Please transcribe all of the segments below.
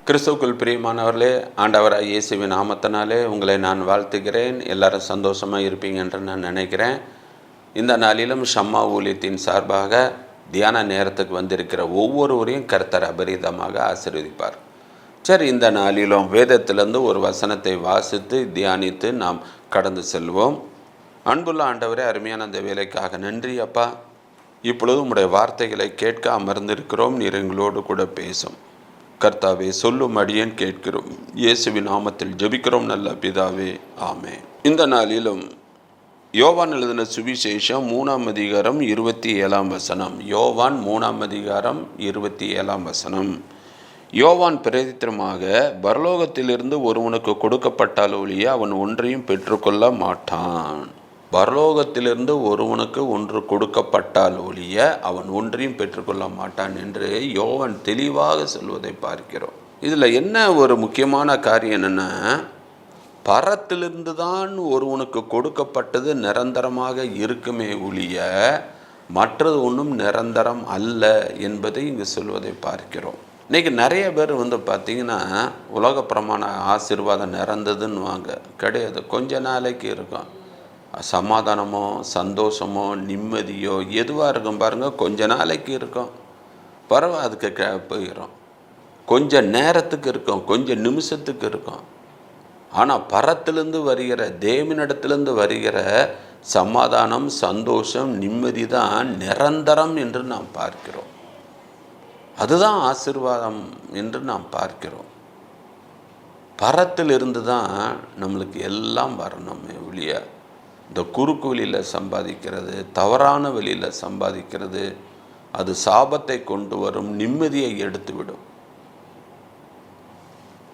கிறிஸ்துவுக்குள் பிரியமானவர்களே, ஆண்டவராகிய இயேசுவின் நாமத்தினாலே உங்களை நான் வாழ்த்துகிறேன். எல்லாரும் சந்தோஷமாக இருப்பீங்க என்று நான் நினைக்கிறேன். இந்த நாளிலும் ஷம்மா ஊழியத்தின் சார்பாக தியான நேரத்துக்கு வந்திருக்கிற ஒவ்வொருவரையும் கர்த்தர் அபரிதமாக ஆசீர்வதிப்பார். சரி, இந்த நாளிலும் வேதத்திலிருந்து ஒரு வசனத்தை வாசித்து தியானித்து நாம் கடந்து செல்வோம். அன்புள்ள ஆண்டவரே, அருமையான அந்த வேலைக்காக நன்றி அப்பா. இப்பொழுது உம்முடைய வார்த்தைகளை கேட்க அமர்ந்திருக்கிறோம். நீர் எங்களோடு கூட பேசும் கர்த்தாவே, சொல்லும் அடியேன் கேட்கிறோம். இயேசுவின் நாமத்தில் ஜெபிக்கிறோம் நல்ல பிதாவே, ஆமென். இந்த நாளிலும் யோவான் எழுதின சுவிசேஷம் 3ஆம் அதிகாரம் 27ஆம் வசனம். யோவான் 3ஆம் அதிகாரம் 27ஆம் வசனம். யோவான் பிரதித்திரமாக, பரலோகத்திலிருந்து ஒருவனுக்கு கொடுக்கப்பட்டால் ஒழிய அவன் ஒன்றையும் பெற்றுக்கொள்ள மாட்டான். பரலோகத்திலிருந்து ஒருவனுக்கு ஒன்று கொடுக்கப்பட்டால் ஒழிய அவன் ஒன்றையும் பெற்றுக்கொள்ள மாட்டான் என்று யோவான் தெளிவாக சொல்வதை பார்க்கிறோம். இதில் என்ன ஒரு முக்கியமான காரியம் என்னென்னா, பரத்திலிருந்து தான் ஒருவனுக்கு கொடுக்கப்பட்டது நிரந்தரமாக இருக்குமே ஒழிய மற்றது ஒன்றும் நிரந்தரம் அல்ல என்பதை இங்கு சொல்வதை பார்க்கிறோம். இன்றைக்கி நிறைய பேர் பார்த்திங்கன்னா உலக பிரமாண ஆசீர்வாதம் நிறந்ததுன்னு வாங்க கிடையாது. கொஞ்ச நாளைக்கு இருக்கும். சமாதானமோ சந்தோஷமோ நிம்மதியோ எதுவாக இருக்கும் பாருங்கள், கொஞ்ச நாளைக்கு இருக்கும், பரவ அதுக்கு போயிடும். கொஞ்சம் நேரத்துக்கு இருக்கும், கொஞ்சம் நிமிஷத்துக்கு இருக்கும். ஆனால் பரத்திலிருந்து வருகிற தேவனிடத்திலிருந்து வருகிற சமாதானம் சந்தோஷம் நிம்மதி தான் நிரந்தரம் என்று நாம் பார்க்கிறோம். அதுதான் ஆசீர்வாதம் என்று நாம் பார்க்கிறோம். பரத்திலிருந்து தான் நம்மளுக்கு எல்லாம் வரணுமே ஒழிய இந்த குறுக்கு வழியில் சம்பாதிக்கிறது, தவறான வழியில் சம்பாதிக்கிறது, அது சாபத்தை கொண்டு வரும், நிம்மதியை எடுத்துவிடும்.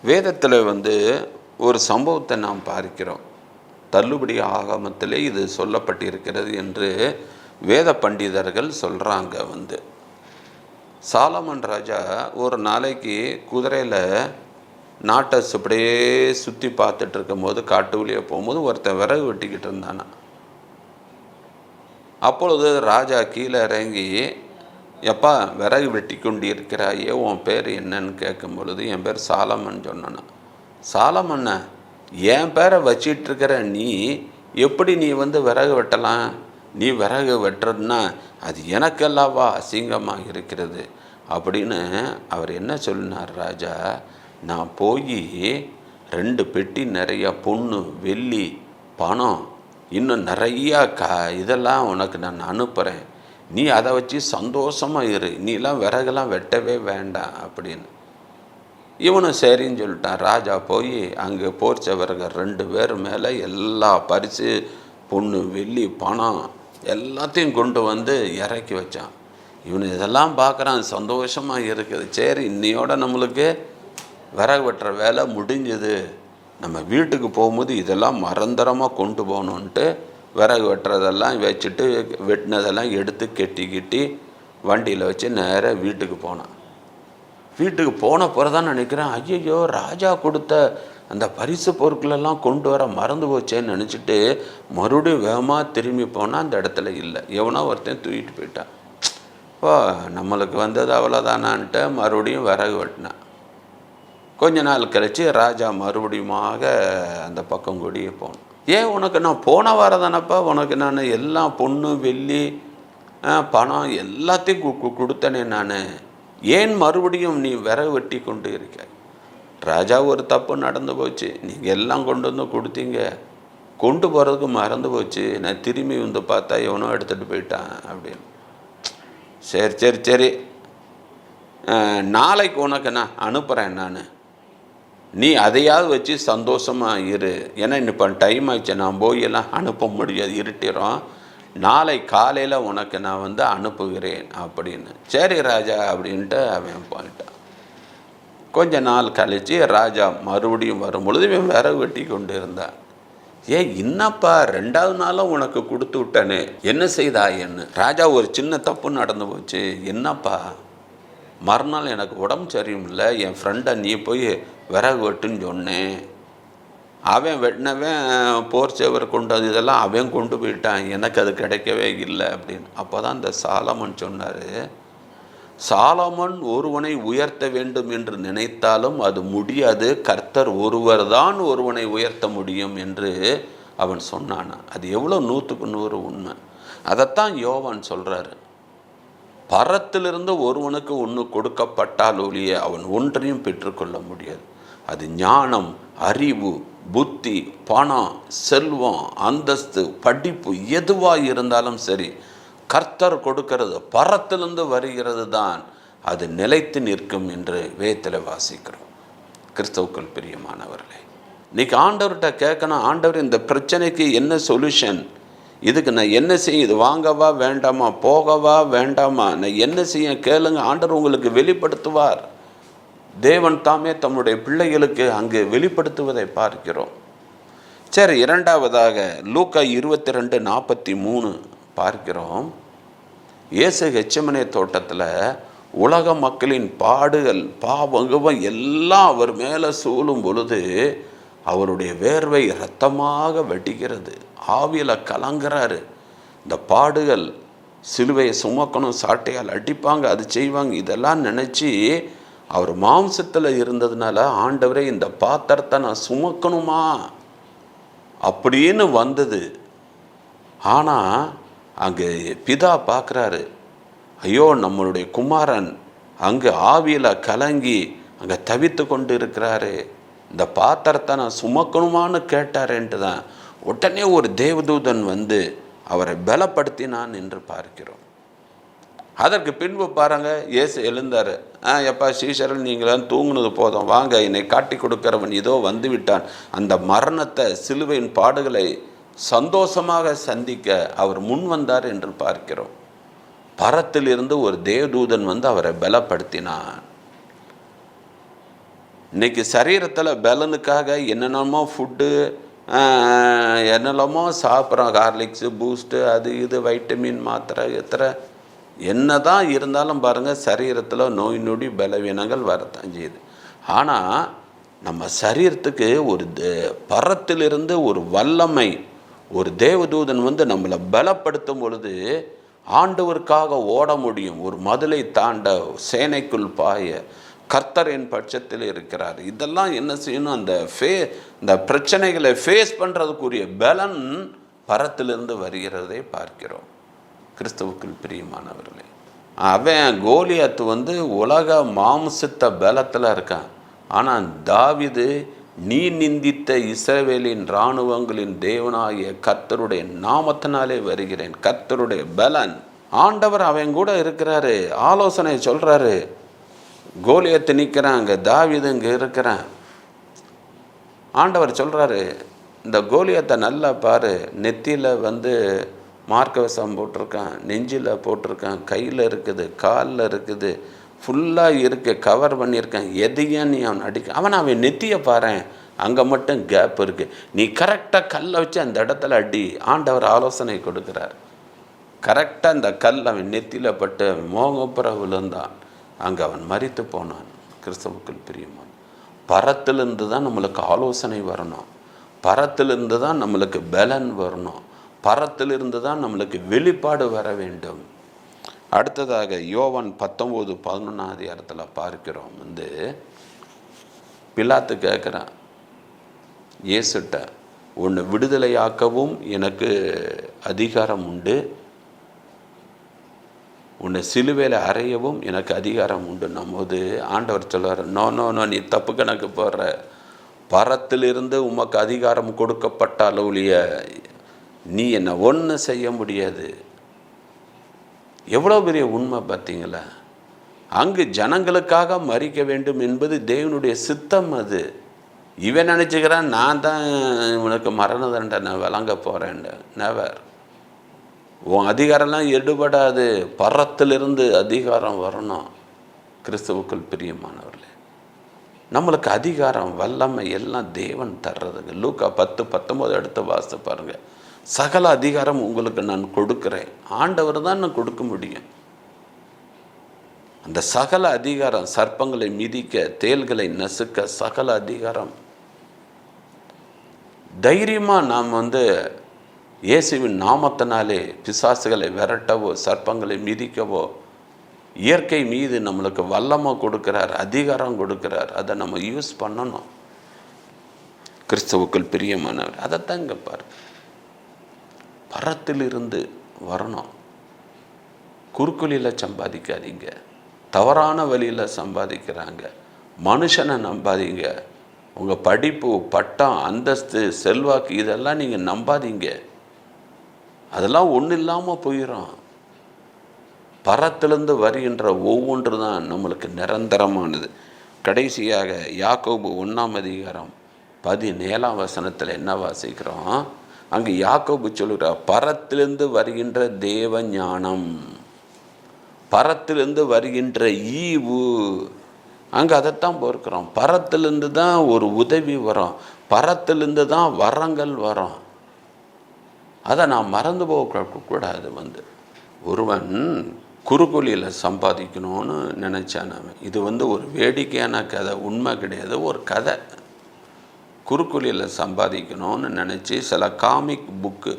வேதத்தில் ஒரு சம்பவத்தை நாம் பார்க்கிறோம். தள்ளுபடி ஆகமத்திலே இது சொல்லப்பட்டிருக்கிறது என்று வேத பண்டிதர்கள் சொல்கிறாங்க. சாலமன் ராஜா ஒரு நாளைக்கு குதிரையில் நாட்டை அப்படியே சுற்றி பார்த்துட்டு இருக்கும் போது, காட்டு வழியாக போகும்போது ஒருத்தன் விறகு வெட்டிக்கிட்டு இருந்தானா. அப்பொழுது ராஜா கீழே இறங்கி, எப்பா விறகு வெட்டி கொண்டு இருக்கிறாயே, உன் பேர் என்னன்னு கேட்கும் பொழுது என் பேர் சாலமன் சொன்னானா. சாலமண்ணா, என் பேரை வச்சிட்ருக்கிற நீ எப்படி நீ விறகு வெட்டலாம்? நீ விறகு வெட்டுறதுன்னா அது எனக்கெல்லாவா அசிங்கமாக இருக்கிறது அப்படின்னு அவர் என்ன சொல்லினார் ராஜா, நான் போய் 2 பெட்டி நிறைய பொண்ணு வெள்ளி பணம் இன்னும் நிறையா இதெல்லாம் உனக்கு நான் அனுப்புகிறேன், நீ அதை வச்சு சந்தோஷமாக இரு, நீலாம் விறகுலாம் வெட்டவே வேண்டாம் அப்படின்னு. இவனும் சரின்னு சொல்லிட்டான். ராஜா போய் அங்கே போர்ச்சவர்கள் 2 பேர் மேலே எல்லா பரிசு பொண்ணு வெள்ளி பணம் எல்லாத்தையும் கொண்டு இறக்கி வச்சான். இவனு இதெல்லாம் பார்க்குறான், சந்தோஷமாக இருக்குது. சரி, இன்னையோட நம்மளுக்கு விறகு வெட்டுற வேலை முடிஞ்சது, நம்ம வீட்டுக்கு போகும்போது இதெல்லாம் மறந்துடமாக கொண்டு போகணுன்ட்டு விறகு வெட்டுறதெல்லாம் வச்சுட்டு வெட்டினதெல்லாம் எடுத்து கெட்டி வண்டியில் வச்சு நேராக வீட்டுக்கு போனான். வீட்டுக்கு போன பிறதான் நினைக்கிறேன், ஐயோ ராஜா கொடுத்த அந்த பரிசு பொருட்களெல்லாம் கொண்டு வர மறந்து போச்சேன்னு நினச்சிட்டு மறுபடியும் வேகமாக திரும்பி போனால் அந்த இடத்துல இல்லை. எவனோ ஒருத்தன் தூக்கிட்டு போயிட்டான். ஓ, நம்மளுக்கு வந்தது அவ்வளோதானான்ட்டு மறுபடியும் விறகு வெட்டினான். கொஞ்ச நாள் கழித்து ராஜா மறுபடியுமாக அந்த பக்கம் கூடியே போனோம். ஏன் உனக்கு நான் போன வாரம் தானப்பா உனக்கு நான் எல்லாம் பொண்ணு வெள்ளி பணம் எல்லாத்தையும் கொடுத்தனே, நான் ஏன் மறுபடியும் நீ விறகு வெட்டி கொண்டு இருக்க? ராஜா, ஒரு தப்பு நடந்து போச்சு, நீங்கள் எல்லாம் கொண்டு கொடுத்தீங்க, கொண்டு போகிறதுக்கு மறந்து போச்சு, நான் திரும்பி பார்த்தா எவனோ எடுத்துகிட்டு போயிட்டான் அப்படின்னு. சரி சரி சரி, நாளைக்கு உனக்கு நான் அனுப்புகிறேன், நீ அதையாவது வச்சு சந்தோஷமாக இரு. ஏன்னா இப்போ டைம் ஆயிடுச்சு, நான் போயெல்லாம் அனுப்ப முடியாது, இருட்டிடும், நாளை காலையில் உனக்கு நான் அனுப்புகிறேன் அப்படின்னு. சரி ராஜா அப்படின்ட்டு அவன் போயிட்டான். கொஞ்ச நாள் கழித்து ராஜா மறுபடியும் வரும்பொழுது இவன் விறகு வெட்டி கொண்டு இருந்தான். என்னப்பா 2வது நாளும் உனக்கு கொடுத்து விட்டனே, என்ன செய்தாயன்னு? ராஜா, ஒரு சின்ன தப்பு நடந்து போச்சு. என்னப்பா? மறுநாள் எனக்கு உடம்பு சரியில்லை, என் ஃப்ரெண்டை நீ போய் விறகு வெட்டுன்னு சொன்னேன், அவன் வெட்டினவன் போர் சேவர் கொண்டு இதெல்லாம் அவன் கொண்டு போயிட்டான், எனக்கு அது கிடைக்கவே இல்லை அப்படின்னு. அப்போ தான் இந்த சாலமன் சொன்னார், சாலமோன் ஒருவனை உயர்த்த வேண்டும் என்று நினைத்தாலும் அது முடியாது, கர்த்தர் ஒருவர் தான் ஒருவனை உயர்த்த முடியும் என்று அவன் சொன்னான். அது எவ்வளோ 100% உண்மை. அதைத்தான் யோவான் சொல்கிறாரு. பரத்திலிருந்து ஒருவனுக்கு ஒன்று கொடுக்கப்பட்டால் ஒழிய அவன் ஒன்றையும் பெற்றுக்கொள்ள முடியாது. அது ஞானம், அறிவு, புத்தி, பணம், செல்வம், அந்தஸ்து, படிப்பு எதுவாக இருந்தாலும் சரி, கர்த்தர் கொடுக்கிறது பரத்திலிருந்து வருகிறது தான் அது நிலைத்து நிற்கும் என்று வேதத்தில் வாசிக்கிறோம். கிறிஸ்தவுக்கள் பிரியமானவர்களே, இன்னைக்கு ஆண்டவர்கிட்ட கேட்கணும், ஆண்டவர் இந்த பிரச்சனைக்கு என்ன சொல்யூஷன், இதுக்கு நான் என்ன செய்ய, இது வாங்கவா வேண்டாமா, போகவா வேண்டாமா, நான் என்ன செய்ய கேளுங்க. ஆண்டவர் உங்களுக்கு வெளிப்படுத்துவார். தேவன் தாமே தம்முடைய பிள்ளைகளுக்கு அங்கு வெளிப்படுத்துவதை பார்க்கிறோம். சரி, இரண்டாவதாக லூக்கா 22:43 பார்க்கிறோம். இயேசு கெத்செமனே தோட்டத்தில் உலக மக்களின் பாடுகள், பாவம் எல்லாம் அவர் மேலே சூழும் பொழுது அவருடைய வேர்வை இரத்தமாக வெடிக்கிறது, ஆவியில் கலங்குறாரு. இந்த பாடுகள், சிலுவையை சுமக்கணும், சாட்டையால் அடிப்பாங்க, அது செய்வாங்க, இதெல்லாம் நினச்சி அவர் மாம்சத்தில் இருந்ததுனால, ஆண்டவரே இந்த பாத்திரத்தை நான் சுமக்கணுமா அப்படின்னு வந்தது. ஆனால் அங்கே பிதா பார்க்குறாரு, ஐயோ நம்மளுடைய குமாரன் அங்கே ஆவியில் கலங்கி அங்கே தவித்து கொண்டு இருக்கிறாரு, இந்த பாத்திரத்தை நான் சுமக்கணுமான்னு கேட்டாரேன்ட்டு தான் உடனே ஒரு தேவதூதன் வந்து அவரை பலப்படுத்தினான் என்று பார்க்கிறோம். அதற்கு பின்பு பாருங்க, இயேசு எழுந்தார். எப்பா சீஷர்கள், நீங்களாம் தூங்குனது போதும், வாங்க, என்னை காட்டி கொடுக்கிறவன் இதோ வந்து விட்டான். அந்த மரணத்தை, சிலுவையின் பாடுகளை சந்தோஷமாக சந்திக்க அவர் முன் வந்தார் என்று பார்க்கிறோம். பரத்திலிருந்து ஒரு தேவதூதன் வந்து அவரை பலப்படுத்தினான். இன்னைக்கு சரீரத்தில் பலனுக்காக என்னென்னமோ ஃபுட்டு, என்னெல்லாமோ சாப்பிட்றோம், ஹார்லிக்ஸு, பூஸ்ட்டு, அது இது, வைட்டமின் மாத்திரை, என்ன தான் இருந்தாலும் பாருங்கள், சரீரத்தில் நோய் நொடி பலவீனங்கள் வரத்தான் செய்யுது. ஆனால் நம்ம சரீரத்துக்கு ஒரு பரத்திலிருந்து ஒரு வல்லமை, ஒரு தேவதூதன் வந்து நம்மளை பலப்படுத்தும் பொழுது ஆண்டவருக்காக ஓட முடியும், ஒரு மதிலை தாண்ட, சேனைக்குள் பாய, கர்த்தரின் பட்சத்தில் இருக்கிறார். இதெல்லாம் என்ன செய்யணும், இந்த பிரச்சனைகளை ஃபேஸ் பண்ணுறதுக்குரிய பலன் பரத்திலிருந்து வருகிறதை பார்க்கிறோம். கிறிஸ்துவுக்குள் பிரியமானவர்களே, அவன் கோலியாத்து வந்து உலக மாம்சத்த பலத்தில் இருக்கான். ஆனால் தாவீது, நீ நிந்தித்த இஸ்ரவேலின் இராணுவங்களின் தேவனாகிய கர்த்தருடைய நாமத்தினாலே வருகிறேன், கர்த்தருடைய பலன், ஆண்டவர் அவன் கூட இருக்கிறாரு, ஆலோசனை சொல்கிறாரு. கோலியாத்து நிற்கிறாங்க, தாவீது இங்கே இருக்கிறான். ஆண்டவர் சொல்கிறாரு, இந்த கோலியாத்தை நல்லா பாரு, நெத்தியில் வந்து மார்க்கவசம் போட்டிருக்கான், நெஞ்சில் போட்டிருக்கான், கையில் இருக்குது, காலில் இருக்குது, ஃபுல்லாக இருக்கு, கவர் பண்ணியிருக்கான், எதையும் நீ அவன் அவன் நெத்தியை பாரு, அங்கே மட்டும் கேப் இருக்குது, நீ கரெக்டாக கல்லை வச்சு அந்த இடத்துல அடி. ஆண்டவர் ஆலோசனை கொடுக்குறார். கரெக்டாக அந்த கல் அவன் நெத்தியில் பட்டு மோகப்புற விழுந்தான், அங்கே அவன் மரித்து போனான். கிறிஸ்தவுக்குள் பிரியமான, பரத்திலிருந்து தான் நம்மளுக்கு ஆலோசனை வரணும், பரத்திலிருந்து தான் நம்மளுக்கு பலன் வரணும், பரத்திலிருந்து தான் நம்மளுக்கு வெளிப்பாடு வர வேண்டும். அடுத்ததாக யோவான் 19:11 பார்க்கிறோம். வந்து பிலாத்து கேட்குறான் இயேசுட்ட, உன்னை விடுதலையாக்கவும் எனக்கு அதிகாரம் உண்டு, உன்னை சிலுவையில் அறையவும் எனக்கு அதிகாரம் உண்டுன்னும் போது ஆண்டவர் சொல்வார், நோ நோ நோ, நீ தப்பு கணக்கு போடுற, பரத்திலிருந்து உமக்கு அதிகாரம் கொடுக்கப்பட்டால் ஒழிய நீ என்னை ஒன்றும் செய்ய முடியாது. எவ்வளோ பெரிய உண்மை பார்த்தீங்களா? அங்கு ஜனங்களுக்காக மரிக்க வேண்டும் என்பது தேவனுடைய சித்தம். அது இவன் நினச்சிக்கிறான், நான் தான் உனக்கு மரண தண்டனை வழங்க போகிறேன்னு. நெவர். உன் அதிகாரம்லாம் எடுபடாது, பரத்திலிருந்து அதிகாரம் வரணும். கிறிஸ்துவுக்குள் பிரியமானவர்களே, நம்மளுக்கு அதிகாரம், வல்லமை எல்லாம் தேவன் தர்றதுங்க. லூக்கா 10:19 எடுத்து வாசித்து பாருங்கள். சகல அதிகாரம் உங்களுக்கு நான் கொடுக்கிறேன். ஆண்டவர் தான் நான் கொடுக்க முடியும். அந்த சகல அதிகாரம், சர்ப்பங்களை மிதிக்க, தேள்களை நசுக்க சகல அதிகாரம். தைரியமாக நாம் வந்து இயேசுவின் நாமத்தினாலே பிசாசுகளை விரட்டவோ, சர்ப்பங்களை மிதிக்கவோ, இயற்கை மீது நம்மளுக்கு வல்லமை கொடுக்கிறார், அதிகாரம் கொடுக்கிறார். அதை நம்ம யூஸ் பண்ணணும். கிறிஸ்துவுக்குள் பிரியமானவர் அதைத்தான் இங்கே பாரு, பரத்திலிருந்து வரணும். குறுக்குழியில் சம்பாதிக்காதீங்க, தவறான வழியில் சம்பாதிக்கிறாங்க. மனுஷனை நம்பாதீங்க. உங்கள் படிப்பு, பட்டம், அந்தஸ்து, செல்வாக்கு இதெல்லாம் நீங்கள் நம்பாதீங்க. அதெல்லாம் ஒன்றும் இல்லாமல் போயிடும். பரத்திலிருந்து வருகின்ற ஒவ்வொன்று தான் நம்மளுக்கு நிரந்தரமானது. கடைசியாக யாக்கோபு 1:17 என்ன வாசிக்கிறோம்? அங்கே யாக்கோபு சொல்கிறார், பரத்திலிருந்து வருகின்ற தேவ ஞானம், பரத்திலிருந்து வருகின்ற ஈவு. அங்கே அதைத்தான் பொறுக்கிறோம். பரத்திலிருந்து தான் ஒரு உதவி வரும், பரத்திலிருந்து தான் வரங்கள் வரும். அதை நான் மறந்து போகக்கூடாது. ஒருவன் குறுக்குழியில் சம்பாதிக்கணும்னு நினச்சான். இது ஒரு வேடிக்கையான கதை, உண்மை கிடையாது, ஒரு கதை. குறுக்குழியில் சம்பாதிக்கணும்னு நினச்சி சில காமிக் புக்கு,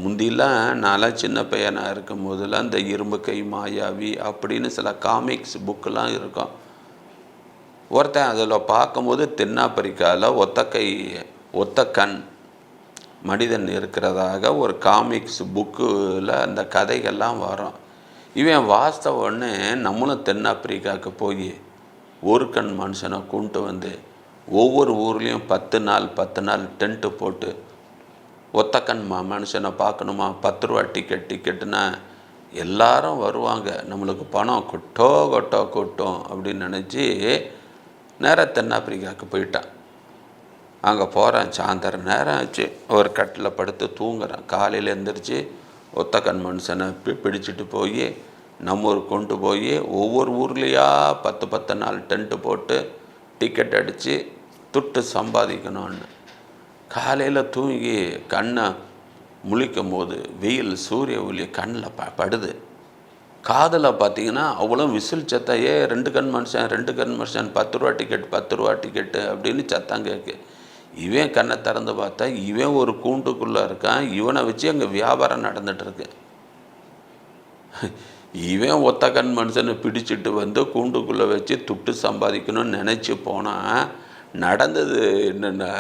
முந்திலாம் நான்லாம் சின்ன பையனாக இருக்கும் போதெல்லாம் இந்த இரும்பு கை மாயாவி அப்படின்னு சில காமிக்ஸ் புக்கெலாம் இருக்கும். ஒருத்தன் அதில் பார்க்கும்போது தென்னாப்பிரிக்காவில் ஒத்த கண் மனிதன் இருக்கிறதாக ஒரு காமிக்ஸ் புக்கில் அந்த கதைகள்லாம் வரும். இவன் வாஸ்தவ உடனே நம்மளும் தென்னாப்பிரிக்காவுக்கு போய் ஒரு கண் மனுஷனை கொண்டு ஒவ்வொரு ஊர்லேயும் 10 நாள் டென்ட்டு போட்டு ஒத்தக்கண் மனுஷனை பார்க்கணுமா, 10 ரூபா டிக்கெட்டுன்னா எல்லாரும் வருவாங்க, நம்மளுக்கு பணம் கொட்டும் அப்படின்னு நினச்சி நேராக தென்னாப்பிரிக்காவுக்கு போயிட்டான். அங்கே போகிறேன், சாயந்தரம் நேரம் ஆச்சு, ஒரு கட்டில் படுத்து தூங்குறேன். காலையில் எழுந்திரிச்சு ஒத்தக்கண் மனுஷனை பிடிச்சிட்டு போய் நம்ம ஊருக்கு கொண்டு போய் ஒவ்வொரு ஊர்லேயா 10 நாள் டென்ட்டு போட்டு டிக்கெட் அடித்து துட்டு சம்பாதிக்கணும்னு. காலையில் தூங்கி கண்ணை முழிக்கும் போது வெயில் சூரிய ஒளி கண்ணில் படுது. காதில் பார்த்தீங்கன்னா அவ்வளோ விசில் சத்தம், 2 கண் மனுஷன் 10 ரூபா டிக்கெட்டு அப்படின்னு சத்தம் கேட்கு. இவன் கண்ணை திறந்து பார்த்தா இவன் ஒரு கூண்டுக்குள்ளே இருக்கான். இவனை வச்சு அங்கே வியாபாரம் நடந்துகிட்ருக்கு. இவன் ஒத்த கண் மனுஷனை பிடிச்சிட்டு கூண்டுக்குள்ளே வச்சு துட்டு சம்பாதிக்கணும்னு நினச்சி போனால் நடந்தது என்னென்னா,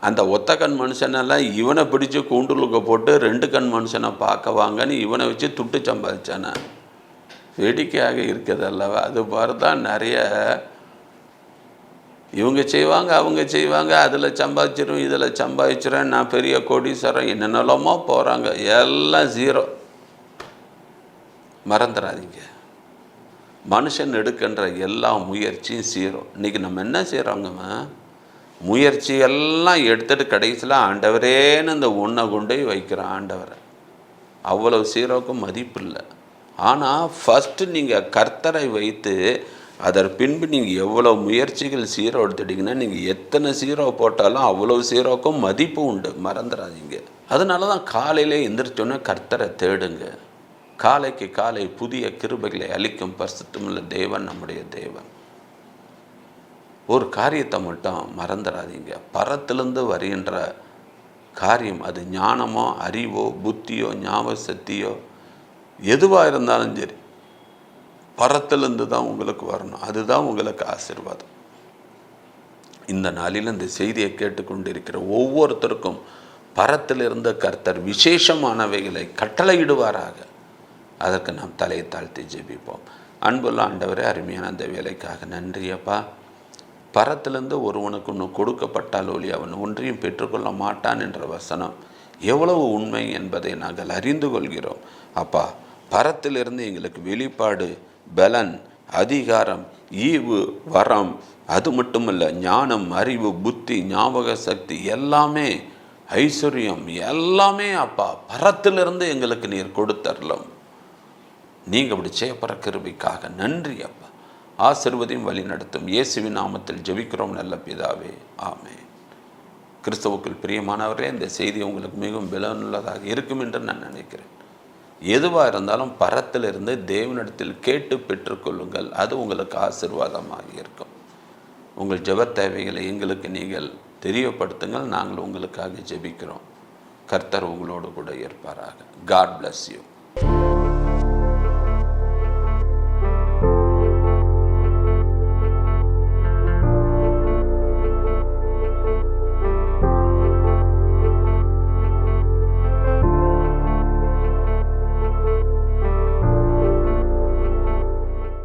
அந்த ஒத்த கண் மனுஷனெல்லாம் இவனை பிடிச்சி கூண்டுலுக்க போட்டு 2 கண் மனுஷனை பார்க்க வாங்கன்னு இவனை வச்சு துட்டு சம்பாதிச்சானே. வேடிக்கையாக இருக்குது அல்லவா? அது மாதிரி தான் நிறைய இவங்க செய்வாங்க, அவங்க செய்வாங்க, அதில் சம்பாதிச்சிரும், இதில் சம்பாதிச்சிடும், நான் பெரிய கோடீஸ்வரன் என்னென்னலாமோ போகிறாங்க, எல்லாம் ஜீரோ. மறந்துடாதீங்க, மனுஷன் எடுக்கின்ற எல்லா முயற்சியும் ஜீரோ. இன்றைக்கி நம்ம என்ன செய்கிறோங்கம்மா, முயற்சியெல்லாம் எடுத்துகிட்டு கடைசியில் ஆண்டவரேன்னு இந்த ஒன்றை கொண்டு வைக்கிறோம் ஆண்டவரை. அவ்வளோ ஜீரோக்கும் மதிப்பு இல்லை. ஆனால் ஃபஸ்ட்டு நீங்கள் கர்த்தரை வைத்து அதற்கு பின்பு நீங்கள் எவ்வளோ முயற்சிகள் ஜீரோ எடுத்துட்டிங்கன்னா நீங்கள் எத்தனை ஜீரோ போட்டாலும் அவ்வளோ ஜீரோக்கும் மதிப்பு உண்டு. மறந்துடாதீங்க. அதனால தான் காலையிலே எந்திரிச்சோன்னே கர்த்தரை தேடுங்க. காலைக்கு காலை புதிய கிருபைகளை அளிக்கும் பரிசுத்தமுள்ள தேவன் நம்முடைய தேவன். ஒரு காரியத்தை மட்டும் மறந்துடாதீங்க, பரத்திலிருந்து வருகின்ற காரியம், அது ஞானமோ அறிவோ புத்தியோ ஞாபக சக்தியோ எதுவாக இருந்தாலும் சரி, பரத்திலிருந்து தான் உங்களுக்கு வரணும். அதுதான் உங்களுக்கு ஆசீர்வாதம். இந்த நாளில் இந்த செய்தியை கேட்டுக்கொண்டிருக்கிற ஒவ்வொருத்தருக்கும் பரத்திலிருந்து கர்த்தர் விசேஷமானவைகளை கட்டளையிடுவாராக. அதற்கு நாம் தலையை தாழ்த்தி ஜெபிப்போம். அன்புள்ள ஆண்டவரே, அருமையான அந்த வேலைக்காக நன்றியப்பா. பரத்திலிருந்து ஒருவனுக்கு ஒன்று கொடுக்கப்பட்டால் ஒளி அவன் ஒன்றையும் பெற்றுக்கொள்ள மாட்டான் என்ற வசனம் எவ்வளவு உண்மை என்பதை நாங்கள் அறிந்து கொள்கிறோம். அப்பா, பரத்திலிருந்து எங்களுக்கு வெளிப்பாடு, பலன், அதிகாரம், ஈவு, வரம், அது மட்டுமல்ல ஞானம், அறிவு, புத்தி, ஞாபக சக்தி, எல்லாமே ஐஸ்வர்யம், எல்லாமே அப்பா பரத்திலிருந்து எங்களுக்கு நீர் கொடுத்தரலாம். நீங்கள் அப்படி செய்யப்படுற கிருபைக்காக நன்றி அப்பா. ஆசீர்வதியும் வழி நடத்தும் இயேசுவின் நாமத்தில் ஜெபிக்கிறோம் நல்ல பிதாவே, ஆமென். கிறிஸ்துவுக்குள் பிரியமானவர்களே, இந்த செய்தி உங்களுக்கு மிகவும் பலனுள்ளதாக இருக்கும் என்று நான் நினைக்கிறேன். எதுவாக இருந்தாலும் பரத்திலிருந்து தேவனிடத்தில் கேட்டு பெற்றுக்கொள்ளுங்கள். அது உங்களுக்கு ஆசீர்வாதமாக இருக்கும். உங்கள் ஜெப தேவைகளை எங்களுக்கு நீங்கள் தெரியப்படுத்துங்கள். நாங்கள் உங்களுக்காக ஜெபிக்கிறோம். கர்த்தர் உங்களோடு கூட இருப்பாராக. God bless you.